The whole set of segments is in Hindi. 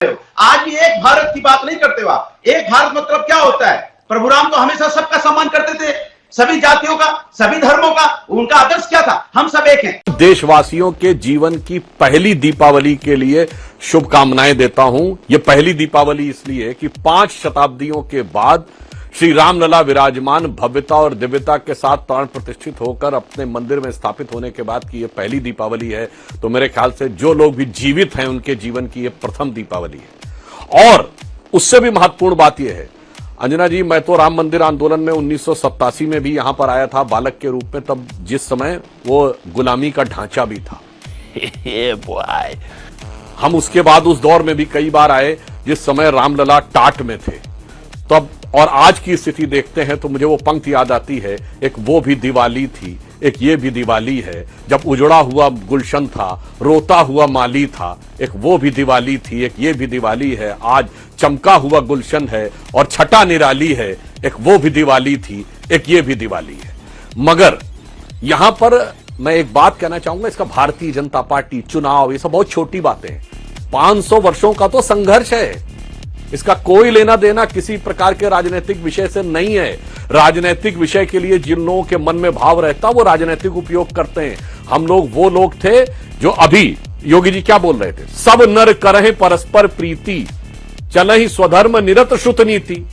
आज भी एक भारत की बात नहीं करते हो आप। एक भारत मतलब क्या होता है? प्रभु राम तो हमेशा सबका सम्मान करते थे, सभी जातियों का, सभी धर्मों का। उनका आदर्श क्या था? हम सब एक हैं। देशवासियों के जीवन की पहली दीपावली के लिए शुभकामनाएं देता हूं। यह पहली दीपावली इसलिए कि 5 शताब्दियों के बाद श्री रामलला विराजमान भव्यता और दिव्यता के साथ प्राण प्रतिष्ठित होकर अपने मंदिर में स्थापित होने के बाद की यह पहली दीपावली है। तो मेरे ख्याल से जो लोग भी जीवित हैं उनके जीवन की यह प्रथम दीपावली है। और उससे भी महत्वपूर्ण बात यह है, अंजना जी, मैं तो राम मंदिर आंदोलन में 1987 में भी यहां पर आया था बालक के रूप में, तब जिस समय वो गुलामी का ढांचा भी था। हम उसके बाद उस दौर में भी कई बार आए जिस समय रामलला टाट में थे। तब और आज की स्थिति देखते हैं तो मुझे वो पंक्ति याद आती है, एक वो भी दिवाली थी, एक ये भी दिवाली है, जब उजड़ा हुआ गुलशन था, रोता हुआ माली था। एक वो भी दिवाली थी, एक ये भी दिवाली है, आज चमका हुआ गुलशन है और छटा निराली है। एक वो भी दिवाली थी, एक ये भी दिवाली है। मगर यहां पर मैं एक बात कहना चाहूंगा, इसका भारतीय जनता पार्टी, चुनाव, ये सब बहुत छोटी बातें हैं। 500 वर्षों का तो संघर्ष है, इसका कोई लेना देना किसी प्रकार के राजनीतिक विषय से नहीं है। राजनीतिक विषय के लिए जिन लोगों के मन में भाव रहता वो राजनीतिक उपयोग करते हैं। हम लोग वो लोग थे जो अभी योगी जी क्या बोल रहे थे, सब नर करहे परस्पर प्रीति, चल ही स्वधर्म निरत श्रुत नीति।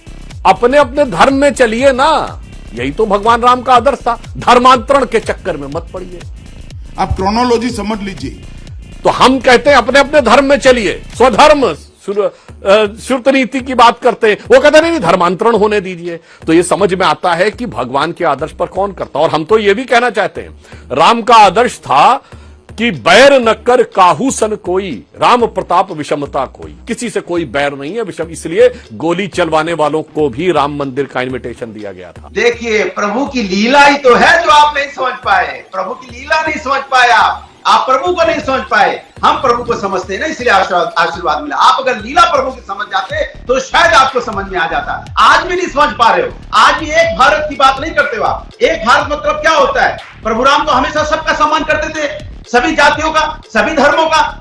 अपने अपने धर्म में चलिए ना, यही तो भगवान राम का आदर्श था। धर्मांतरण के चक्कर में मत पड़िए। आप क्रोनोलॉजी समझ लीजिए। तो हम कहते हैं अपने अपने धर्म में चलिए, स्वधर्म श्रुत नीति की बात करते हैं, वो कहते नहीं धर्मांतरण होने दीजिए। तो ये समझ में आता है कि भगवान के आदर्श पर कौन करता। और हम तो ये भी कहना चाहते हैं, राम का आदर्श था कि बैर न कर काहू सन कोई, राम प्रताप विषमता कोई। किसी से कोई बैर नहीं है, विषम, इसलिए गोली चलवाने वालों को भी राम मंदिर का इन्विटेशन दिया गया था। देखिए, प्रभु की लीला ही तो है जो आप नहीं समझ पाए। प्रभु की लीला नहीं समझ पाए आप प्रभु को नहीं समझ पाए। हम प्रभु को समझते हैं ना, इसलिए आशीर्वाद मिला। आप अगर लीला प्रभु की समझ जाते तो शायद आपको समझ में आ जाता। आज भी नहीं समझ पा रहे हो। आज भी एक भारत की बात नहीं करते हो आप। एक भारत मतलब क्या होता है? प्रभु राम तो हमेशा सबका सम्मान करते थे, सभी जातियों का, सभी धर्मों का।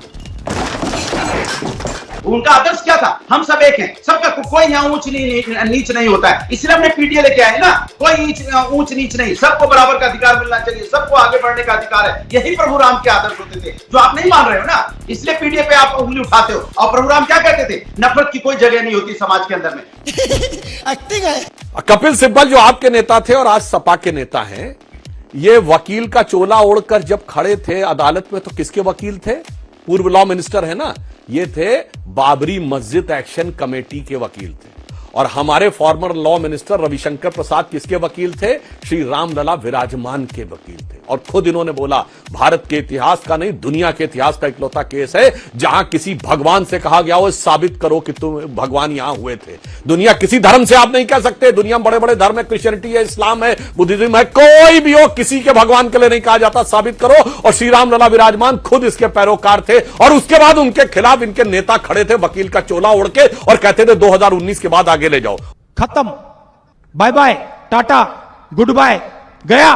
उनका आदर्श क्या था? हम सब एक हैं, सबका, कोई यहाँ ऊंच नीच नहीं होता है। इसलिए हमने पीटीए लेके आए ना, कोई ऊंच नीच नहीं, सबको बराबर का अधिकार मिलना चाहिए, सबको आगे बढ़ने का अधिकार है। यही प्रभु राम के आदर्श होते थे, जो आप नहीं मान रहे हो ना, इसलिए पीटीए पे आप उंगली उठाते हो। और प्रभु राम क्या कहते थे? नफरत की कोई जगह नहीं होती समाज के अंदर में। एक्टिंग है। कपिल सिब्बल जो आपके नेता थे और आज सपा के नेता हैं, ये वकील का चोला ओढ़कर जब खड़े थे अदालत में, तो किसके वकील थे? पूर्व लॉ मिनिस्टर है ना, ये थे बाबरी मस्जिद एक्शन कमेटी के वकील थे। और हमारे फॉर्मर लॉ मिनिस्टर रविशंकर प्रसाद किसके वकील थे? श्री रामलला विराजमान के वकील थे। और खुद इन्होंने बोला, भारत के इतिहास का नहीं, दुनिया के इतिहास का इकलौता केस है जहां किसी भगवान से कहा गया हो साबित करो कि तुम भगवान यहां हुए थे। दुनिया किसी धर्म से आप नहीं कह सकते। दुनिया में बड़े बड़े धर्म है, क्रिश्चियनिटी है, इस्लाम है, बुद्धिज्म है, कोई भी हो, किसी के भगवान के लिए नहीं कहा जाता, साबित करो। और श्री रामलला विराजमान खुद इसके पैरोकार थे। और उसके बाद उनके खिलाफ इनके नेता खड़े थे वकील का चोला ओढ़ के और कहते थे 2019 के बाद आगे ले जाओ। खत्म, bye bye, tata, goodbye, गया।